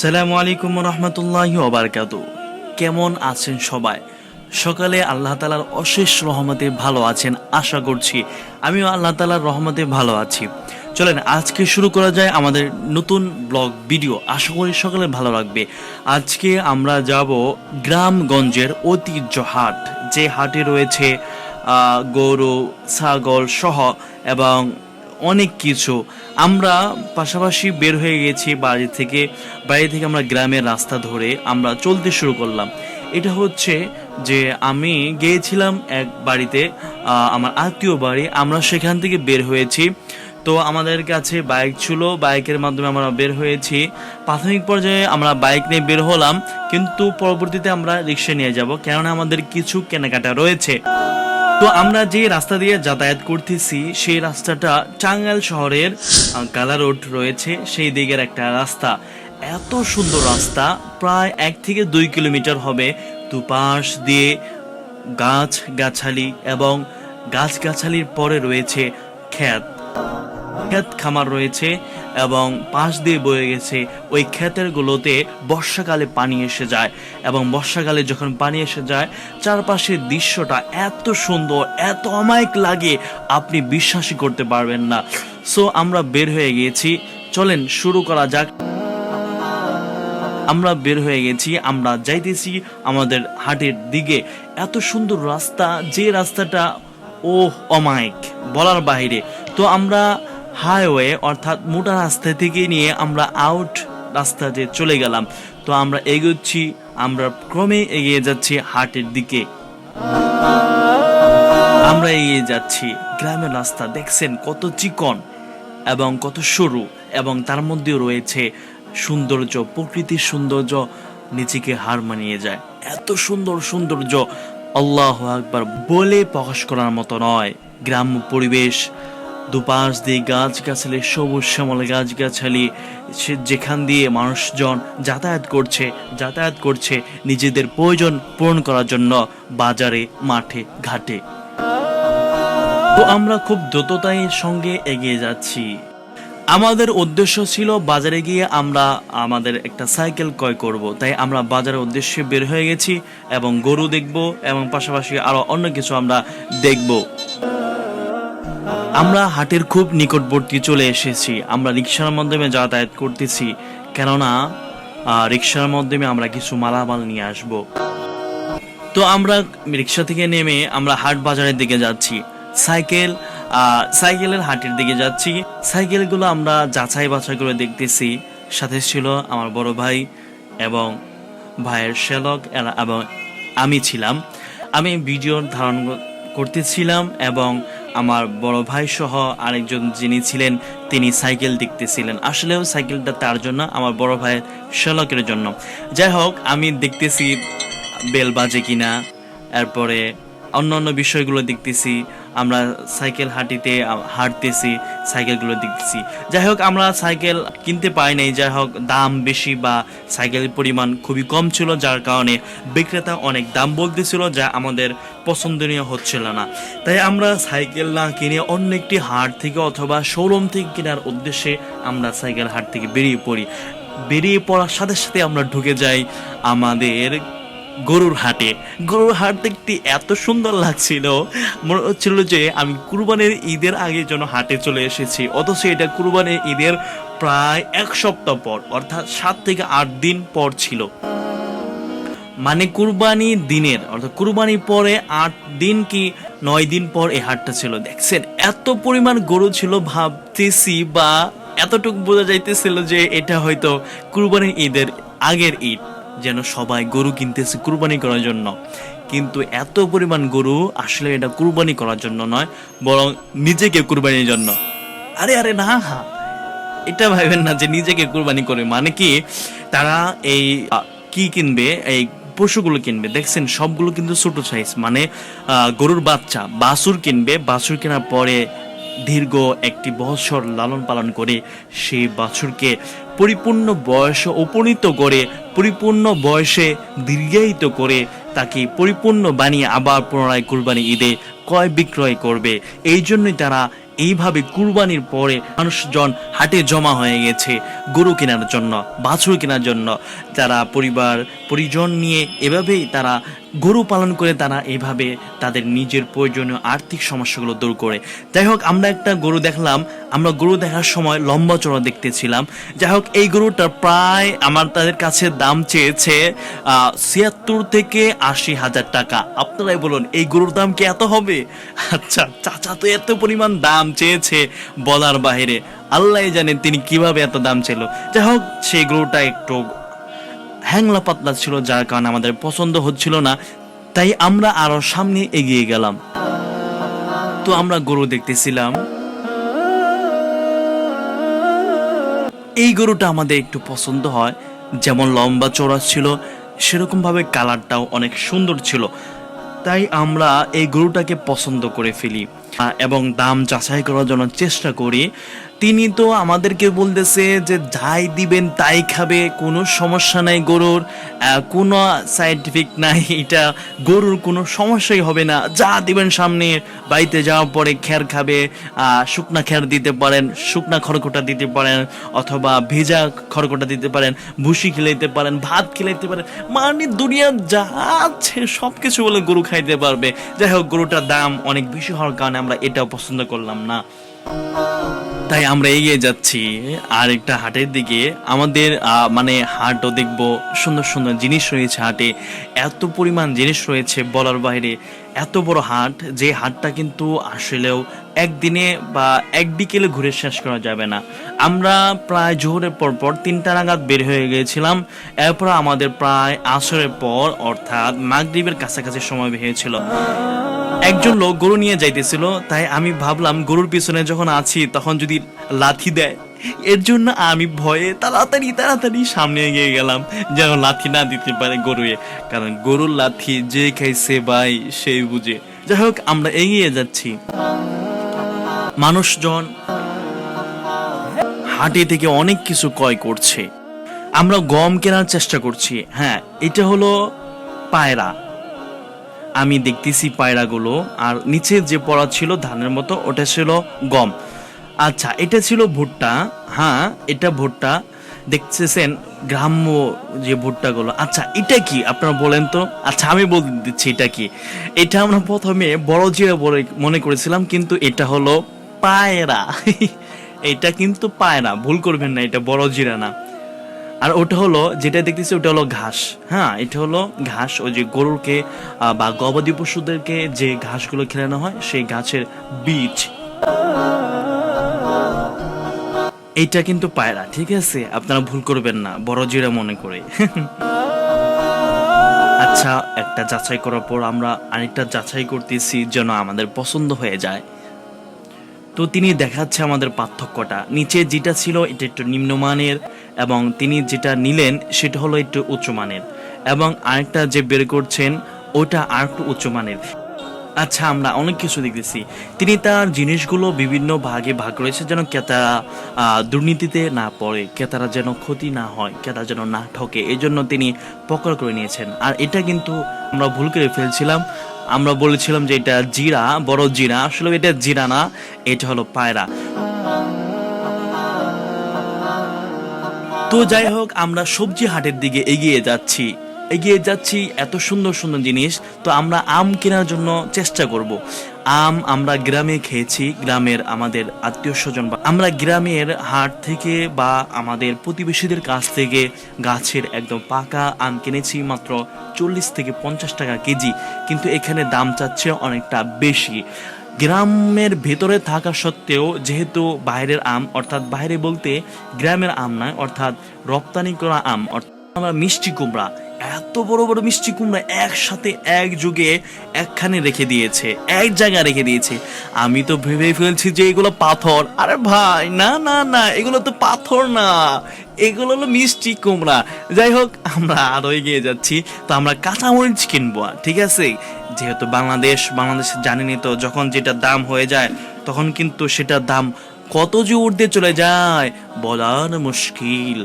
আসসালামু আলাইকুম রহমতুল্লাহি ওয়া বারাকাতুহু। কেমন আছেন সবাই? সকালে আল্লাহ তাআলার অশেষ রহমতে ভালো আছেন আশা করছি। আমিও আল্লাহ তাআলার রহমতে ভালো আছি। চলেন আজকে শুরু করা যায় আমাদের নতুন ব্লগ ভিডিও। আশা করি সকলে ভালো লাগবে। আজকে আমরা যাব গ্রামগঞ্জের ঐতিহ্য হাট, যে হাটে রয়েছে গরু, ছাগল সহ এবং অনেক কিছু। আমরা পাশাপাশি বের হয়ে গেছি বাড়ি থেকে আমরা গ্রামের রাস্তা ধরে আমরা চলতে শুরু করলাম। এটা হচ্ছে যে আমি গিয়েছিলাম এক বাড়িতে, আমার আত্মীয় বাড়ি। আমরা সেখান থেকে বের হয়েছি। তো আমাদের কাছে বাইক ছিল, বাইকের মাধ্যমে আমরা বের হয়েছি। প্রাথমিক পর্যায়ে আমরা বাইক নিয়ে বের হলাম, কিন্তু পরবর্তীতে আমরা রিক্সা নিয়ে যাব, কেননা আমাদের কিছু কেনাকাটা রয়েছে। তো আমরা যে রাস্তা দিয়ে যাতায়াত করতেছি সেই রাস্তাটা টাঙ্গাইল শহরের কালা রোড রয়েছে সেই দিকের একটা রাস্তা। এত সুন্দর রাস্তা, প্রায় 1 থেকে 2 কিলোমিটার হবে। দুপাশ দিয়ে গাছগাছালি এবং গাছগাছালির পরে রয়েছে ক্ষেত খামার রয়েছে এবং পাশ দিয়ে বয়ে গেছে। ওই ক্ষেতের গুলোতে বর্ষাকালে পানি এসে যায় এবং বর্ষাকালে যখন পানি এসে যায় চারপাশের দৃশ্যটা এত সুন্দর, এত অমায়িক লাগে, আপনি বিশ্বাসই করতে পারবেন না। সো আমরা বের হয়ে গিয়েছি, চলেন শুরু করা যাক। আমরা বের হয়ে গেছি, আমরা যাইতেছি আমাদের হাটের দিকে। এত সুন্দর রাস্তা, যে রাস্তাটা অমায়িক, বলার বাইরে। তো আমরা হাইওয়ে অর্থাৎ মোটা রাস্তা থেকে নিয়ে আমরা আউট রাস্তাতে চলে গেলাম। তো আমরা এগোচ্ছি, আমরা ক্রমে এগিয়ে যাচ্ছি হাটের দিকে। আমরা এগিয়ে যাচ্ছি। গ্রামের রাস্তা দেখছেন কত চিকন এবং কত সরু, এবং তার মধ্যেও রয়েছে সৌন্দর্য, প্রকৃতির সৌন্দর্য নিজেকে হার মানিয়ে যায়। এত সুন্দর সৌন্দর্য, আল্লাহু আকবার, বলে প্রকাশ করার মতো নয়। গ্রাম্য পরিবেশ, দুপাশ দিয়ে গাছগাছালি, সবুজ শ্যামল গাছগাছালি, যেখান দিয়ে মানুষজন যাতায়াত করছে নিজেদের প্রয়োজন পূরণ করার জন্য বাজারে, মাঠে ঘাটে। তো আমরা খুব দ্রুততার সঙ্গে এগিয়ে যাচ্ছি। আমাদের উদ্দেশ্য ছিল বাজারে গিয়ে আমরা আমাদের একটা সাইকেল ক্রয় করব, তাই আমরা বাজারের উদ্দেশ্যে বের হয়ে গেছি এবং গরু দেখব এবং পাশাপাশি আরো অন্য কিছু আমরা দেখব। আমরা হাটের খুব নিকটবর্তী চলে এসেছি। আমরা রিক্সার মাধ্যমে যাতায়াত করতেছি, কেননা রিক্সার মাধ্যমে আমরা কিছু মালামাল নিয়ে আসব। তো আমরা রিক্সা থেকে নেমে আমরা হাট বাজারের দিকে যাচ্ছি, সাইকেলের হাটের দিকে যাচ্ছি। সাইকেলগুলো আমরা যাচাই বাছাই করে দেখতেছি। সাথে ছিল আমার বড় ভাই এবং ভাইয়ের শ্যালক এবং আমি ছিলাম। আমি ভিডিও ধারণ করতেছিলাম এবং আমার বড় ভাই সহ আরেকজন যিনি ছিলেন তিনি সাইকেল দেখতেছিলেন। আসলেও সাইকেলটা তার জন্য, আমার বড় ভাইয়ের শ্যালকের জন্য। যাই হোক, আমি দেখতেছি বেল বাজে কিনা, এরপরে অন্যান্য বিষয়গুলো দেখতেছি। আমরা সাইকেল হাঁটতেছি, সাইকেলগুলো দেখতেছি। যাই হোক, আমরা সাইকেল কিনতে পাই নাই। যাই হোক, দাম বেশি বা সাইকেলের পরিমাণ খুবই কম ছিল, যার কারণে বিক্রেতা অনেক দাম বলতেছিল, যা আমাদের পছন্দনীয় হচ্ছিল না। তাই আমরা সাইকেল না কিনে অন্য একটি হাট থেকে অথবা শোরুম থেকে কেনার উদ্দেশ্যে আমরা সাইকেল হাট থেকে বেরিয়ে পড়ার সাথে সাথে আমরা ঢুকে যাই আমাদের গরুর হাট দেখতে এত সুন্দর লাগছিল, মনে হচ্ছিল যে আমি কুরবানির ঈদের আগে যেন হাটে চলে এসেছি। অথচ এটা কুরবানির ঈদের প্রায় 1 সপ্তাহ পর, অর্থাৎ 7 থেকে 8 দিন পর ছিল। মানে কুরবানির দিনের, অর্থাৎ কুরবানির পরে 8 দিন কি 9 দিন পর এই হাটটা ছিল। দেখছেন এত পরিমাণ গরু ছিল, ভাবতেছি বা এতটুকু বোঝা যাইতেছিল যে এটা হয়তো কুরবানির ঈদের আগের ঈদ, যেন সবাই গরু কিনতেছে কুরবানি করার জন্য। কিন্তু এত পরিমাণ গরু, আসলে এটা কুরবানি করার জন্য নয়, বরং নিজেকে কুরবানির জন্য। আরে না, এটা ভাবেন না যে নিজেকে কুরবানি করে মানে কি তারা এই কি কিনবে, এই পশুগুলো কিনবে। দেখছেন সবগুলো কিন্তু ছোট সাইজ, মানে গরুর বাচ্চা বাছুর কিনবে। বাছুর কেনার পরে দীর্ঘ 1 বছর লালন পালন করে সেই বাছুরকে পরিপূর্ণ বয়সে উপনীত করে, পরিপূর্ণ বয়সে দীর্ঘায়িত করে তাকে পরিপূর্ণ বানিয়ে আবার পুনরায় কুরবানি ঈদে ক্রয় বিক্রয় করবে। এই জন্যই তারা এইভাবে কুরবানির পরে মানুষজন হাটে জমা হয়ে গেছে গরু কেনার জন্য, বাছুর কেনার জন্য। যারা পরিজন নিয়ে এভাবেই তারা গরু পালন করে, তারা এভাবে তাদের নিজের প্রয়োজনীয় আর্থিক সমস্যাগুলো দূর করে। যাই হোক, আমরা একটা গরু দেখলাম। আমরা গরু দেখার সময় লম্বা চড়া দেখতেছিলাম। যাই হোক, এই গরুটার প্রায় আমার তাদের কাছে দাম চেয়েছে ৭৬ থেকে ৮০ হাজার টাকা। আপনারাই বলুন, এই গরুর দাম কি এত হবে? আচ্ছা, চাচা তো এত পরিমাণ দাম চেয়েছে বলার বাইরে। আল্লাহ জানেন তিনি কিভাবে এত দাম ছিল। যাই হোক, সেই গরুটা একটু হ্যাংলা পাতলা ছিল, যার কারণে আমাদের পছন্দ হচ্ছিল না। তাই আমরা আরো সামনে এগিয়ে গেলাম। তো আমরা গরু দেখতেছিলাম। এই গরুটা আমাদের একটু পছন্দ হয়, যেমন লম্বা চওড়া ছিল সেরকম ভাবে কালারটাও অনেক সুন্দর ছিল। তাই আমরা এই গরুটাকে পছন্দ করে ফেলি এবং দাম যাচাই করার জন্য চেষ্টা করি। তিনি তো আমাদেরকে বলতেছে যে যাই দিবেন তাই খাবে, কোনো সমস্যা নাই গরুর, কোনো সাইন্টিফিক নাই, এটা গরুর কোনো সমস্যাই হবে না, যা দিবেন সামনে। বাড়িতে যাওয়ার পরে খ্যার খাবে, শুকনা খ্যার দিতে পারেন, শুকনা খড়কুটা দিতে পারেন, অথবা ভেজা খড়কুটা দিতে পারেন, ভুসি খেলাইতে পারেন, ভাত খেলাইতে পারেন, মানে দুনিয়ার যা আছে সব কিছু বলে গরু খাইতে পারবে। যাই হোক, গরুটার দাম অনেক বেশি হওয়ার কারণে আমরা এটাও পছন্দ করলাম না। তাই আমরা এগিয়ে যাচ্ছি আরেকটা হাটের দিকে। আমাদের মানে হাটও দেখবো, সুন্দর সুন্দর জিনিস রয়েছে হাটে, এত পরিমাণ জিনিস রয়েছে বলার বাইরে। এত বড় হাট, যে হাটটা কিন্তু আসলেও একদিনে বা এক বিকেলে ঘুরে শেষ করা যাবে না। আমরা প্রায় জোহরের পর ৩টা নাগাদ বের হয়ে গিয়েছিলাম। এরপর আমাদের প্রায় আসরের পর অর্থাৎ মাগরিবের কাছাকাছি সময় হয়েছিল। একজন লোক গরু নিয়ে যাইতেছিল, তাই আমি ভাবলাম গরুর পিছনে যখন আছি তখন যদি লাথি দেয়, এর জন্য আমি ভয়ে তাড়াতাড়ি সামনে এগিয়ে গেলাম যেন লাথি না দিতে পারে গরুয়ে, কারণ গরুর লাথি যে খাইছে ভাই সেই বুঝে। যাই হোক, আমরা এগিয়ে যাচ্ছি। মানুষজন হাটে থেকে অনেক কিছু ক্রয় করছে। আমরা গম কেনার চেষ্টা করছি। হ্যাঁ, এটা হলো পায়রা। আমি দেখতেছি পায়রাগুলো, আর নিচে যে পড়া ছিল ধানের মতো ওটা ছিল গম। আচ্ছা, এটা ছিল ভুট্টা। হ্যাঁ, এটা ভুট্টা দেখতেছেন, গ্রাম্য যে ভুট্টাগুলো। আচ্ছা, এটা কি আপনারা বলেন তো? আচ্ছা, আমি বলে দিচ্ছি এটা কি। এটা আমরা প্রথমে বড় জিরা মনে করেছিলাম, কিন্তু এটা হলো পায়রা। এটা কিন্তু পায়রা, ভুল করবেন না, এটা বড় জিরা না। আর ওটা হলো যেটা দেখতেছি ওটা হলো ঘাস। হ্যাঁ, এটা হলো ঘাস, ওই যে গরুকে বা গবাদি পশুদেরকে যে ঘাসগুলো খেলানো হয় সেই ঘাসের বীজ। এইটা কিন্তু পায়রা, ঠিক আছে? আপনারা ভুল করবেন না, বড় জিরা মনে করে। আচ্ছা, একটা যাচাই করার পর আমরা আরেকটা যাচাই করতেছি যেন আমাদের পছন্দ হয়ে যায়। তো তিনি দেখাচ্ছে আমাদের পার্থক্যটা। নিচে যেটা ছিল এটা একটু নিম্নমানের, এবং তিনি যেটা নিলেন সেটা হলো একটু উচ্চমানের, এবং আরেকটা যে বের করছেন ওটা আর একটু উচ্চমানের। আচ্ছা, আমরা অনেক কিছু দেখতেছি। তিনি তার জিনিসগুলো বিভিন্ন ভাগে ভাগ করেছে যেন ক্রেতারা দুর্নীতিতে না পড়ে, ক্রেতারা যেন ক্ষতি না হয়, ক্রেতা যেন না ঠকে, এই জন্য তিনি পকড় করে নিয়েছেন। আর এটা কিন্তু আমরা ভুল করে ফেলছিলাম। আমরা বলেছিলাম যে এটা জিরা, বড় জিরা। আসলে এটা জিরা না, এটা হলো পায়রা। তো যাই হোক, আমরা সবজি হাটের দিকে এগিয়ে যাচ্ছি। এত সুন্দর সুন্দর জিনিস। তো আমরা আম কেনার জন্য চেষ্টা করব। আম আমরা গ্রামে খেয়েছি, গ্রামের আমাদের আত্মীয় স্বজন, আমরা গ্রামের হাট থেকে বা আমাদের প্রতিবেশীদের কাছ থেকে গাছের একদম পাকা আম কিনেছি মাত্র 40 থেকে 50 টাকা কেজি, কিন্তু এখানে দাম চাচ্ছে অনেকটা বেশি। গ্রামের ভেতরে থাকা সত্ত্বেও যেহেতু বাইরের আম, অর্থাৎ বাইরে বলতে গ্রামের আম নয়, অর্থাৎ রপ্তানি করা আম, অর্থাৎ আমরা মিষ্টি কুমড়া, এত বড় বড় মিষ্টি কুমড়া একসাথে এক যুগে একখানে রেখে দিয়েছে, এক জায়গায় রেখে দিয়েছে। আমি তো ভেবে ফেলছি যে এগুলো পাথর। আরে ভাই, না না না, এগুলো তো পাথর না, এগুলো হলো মিষ্টি কুমড়া। যাই হোক, আমরা আরো এগিয়ে যাচ্ছি। তো আমরা কাঁচামরিচ কিনবো, ঠিক আছে? যেহেতু বাংলাদেশে জানেনই তো, যখন যেটা দাম হয়ে যায় তখন কিন্তু সেটার দাম কত যে ঊর্ধ্বে চলে যায় বলার মুশকিল,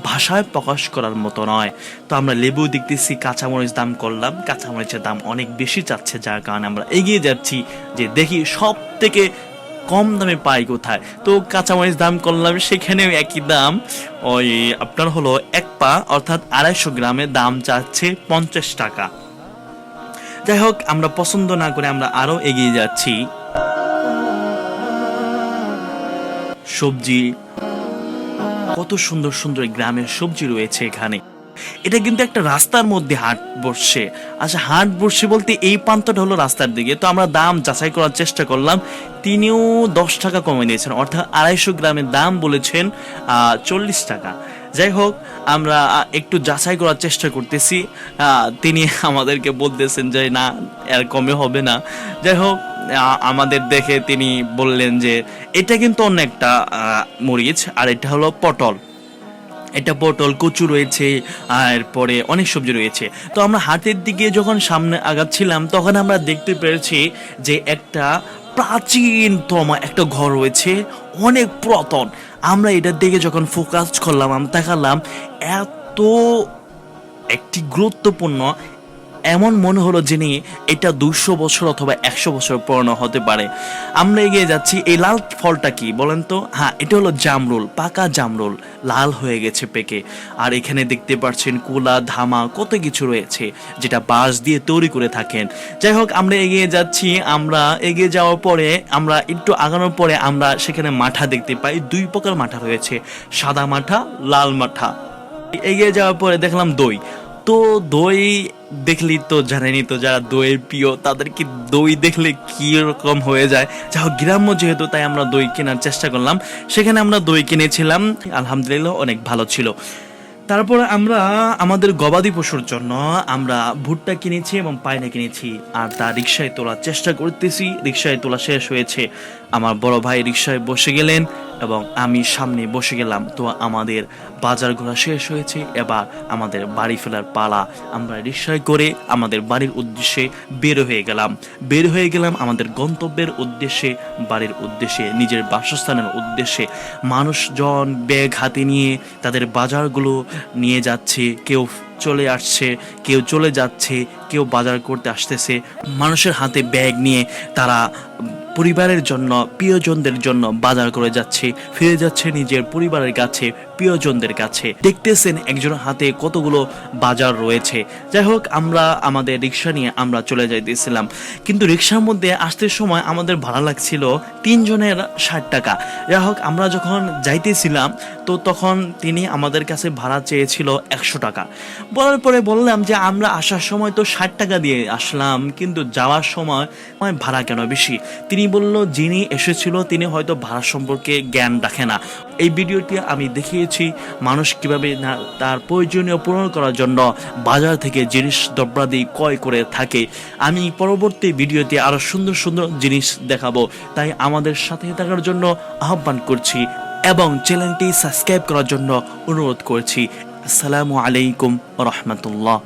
ভাষায় প্রকাশ করার মতো নয়। তো আমরা লেবু দেখতেছি, কাঁচামরিচ দাম করলাম, কাঁচামরিচের দাম অনেক বেশি চাচ্ছে, যার কারণে আমরা এগিয়ে যাচ্ছি যে দেখি সব থেকে কম দামে পাই কোথায়। তো কাঁচামরিচ দাম করলাম, সেখানেও একই দাম। ওই আপনার হলো এক পা অর্থাৎ 250 গ্রামের দাম চাচ্ছে 50 টাকা। যাই হোক, আমরা পছন্দ না করে আমরা আরো এগিয়ে যাচ্ছি। সবজি, কত সুন্দর সুন্দর গ্রামের সবজি রয়েছে এখানে। এটা কিন্তু একটা রাস্তার মধ্যে হাট বসছে। আচ্ছা, হাট বসছে বলতে এই প্রান্তটা হলো রাস্তার দিকে। তো আমরা দাম যাচাই করার চেষ্টা করলাম, তিনিও 10 টাকা কমে দিয়েছেন, অর্থাৎ 250 গ্রামের দাম বলেছেন 40 টাকা। যাই হোক, আমরা একটু যাচাই করার চেষ্টা করতেছি, তিনি আমাদেরকে বলতেছেন যে না, এর কমে হবে না। যাই হোক, আমাদের দেখে তিনি বললেন যে এটা কিন্তু অন্য একটা মরিচ, আর এটা হলো পটল। এটা পটল, কচু রয়েছে, এরপরে অনেক সবজি রয়েছে। তো আমরা হাটের দিকে যখন সামনে আগাচ্ছিলাম, তখন আমরা দেখতে পেরেছি যে একটা প্রাচীনতম একটা ঘর রয়েছে, অনেক পুরাতন। আমরা এটার দিকে যখন ফোকাস করলাম, আমরা দেখালাম এত একটি গুরুত্বপূর্ণ, এমন মনে হলো যিনি এটা 200 বছর অথবা 100 বছর পুরনো হতে পারে। আমরা এগিয়ে যাচ্ছি। এই লাল ফলটা কি বলেন তো? হ্যাঁ, এটা হলো জামরুল, পাকা জামরুল, লাল হয়ে গেছে পেকে। আর এখানে দেখতে পাচ্ছেন কুলা, ধামা, কত কিছু রয়েছে যেটা বাঁশ দিয়ে তৈরি করে থাকেন। যাই হোক, আমরা এগিয়ে যাচ্ছি। আমরা এগিয়ে যাওয়ার পরে, আমরা একটু আগানোর পরে আমরা সেখানে মাঠা দেখতে পাই। 2 প্রকার মাঠা রয়েছে, সাদা মাঠা, লাল মাঠা। এগিয়ে যাওয়ার পরে দেখলাম দই। তো দই দেখলি তো জানেনি তো, যারা দইয়ের প্রিয় তাদের কি দই দেখলে কি রকম হয়ে যায়। যা হোক, গ্রাম্য যেহেতু, তাই আমরা দই কেনার চেষ্টা করলাম। সেখানে আমরা দই কিনেছিলাম, আলহামদুলিল্লাহ অনেক ভালো ছিল। তারপরে আমরা আমাদের গবাদি পশুর জন্য আমরা ভুট্টা কিনেছি এবং পায়রা কিনেছি, আর তা রিক্সায় তোলার চেষ্টা করতেছি। রিক্সায় তোলা শেষ হয়েছে, আমার বড় ভাই রিক্সায় বসে গেলেন এবং আমি সামনে বসে গেলাম। তো আমাদের বাজার ঘোরা শেষ হয়েছে, এবার আমাদের বাড়ি ফেরার পালা। আমরা রিক্সায় করে আমাদের বাড়ির উদ্দেশ্যে বের হয়ে গেলাম আমাদের গন্তব্যের উদ্দেশ্যে, বাড়ির উদ্দেশ্যে, নিজের বাসস্থানের উদ্দেশ্যে। মানুষজন ব্যাগ হাতে নিয়ে তাদের বাজারগুলো নিয়ে যাচ্ছে, কেউ চলে আসছে, কেউ চলে যাচ্ছে, কেউ বাজার করতে আসতেছে। মানুষের হাতে ব্যাগ নিয়ে তারা পরিবারের জন্য, প্রিয়জনদের জন্য বাজার করে যাচ্ছে, ফিরে যাচ্ছে নিজের পরিবারের কাছে, প্রিয়জনদের কাছে। দেখতেছেন একজনের হাতে কতগুলো বাজার রয়েছে। যাই হোক, আমরা আমাদের রিক্সা নিয়ে আমরা চলে যাইতেছিলাম, কিন্তু রিক্সার মধ্যে আসতে সময় আমাদের ভাড়া লাগছিল 3 জনের 60 টাকা। যাই হোক, আমরা যখন যাইতেছিলাম, তো তখন তিনি আমাদের কাছে ভাড়া চেয়েছিল 100 টাকা। বলার পরে বললাম যে আমরা আসার সময় তো 60 টাকা দিয়ে আসলাম, কিন্তু যাওয়ার সময় ভাড়া কেন বেশি? তিনি বলল, যিনি এসেছিল তিনি হয়তো ভাড়া সম্পর্কে জ্ঞান রাখে না। এই ভিডিওটি আমি দেখিয়েছি মানুষ কিভাবে তার প্রয়োজনীয় পূরণ করার জন্য বাজার থেকে জিনিস দ্রব্যাদি ক্রয় করে থাকে। আমি পরবর্তী ভিডিওতে আরো সুন্দর সুন্দর জিনিস দেখাবো, তাই আমাদের সাথে থাকার জন্য আহ্বান করছি এবং চ্যানেলটি সাবস্ক্রাইব করার জন্য অনুরোধ করছি। আসসালামু আলাইকুম ওয়া রাহমাতুল্লাহ।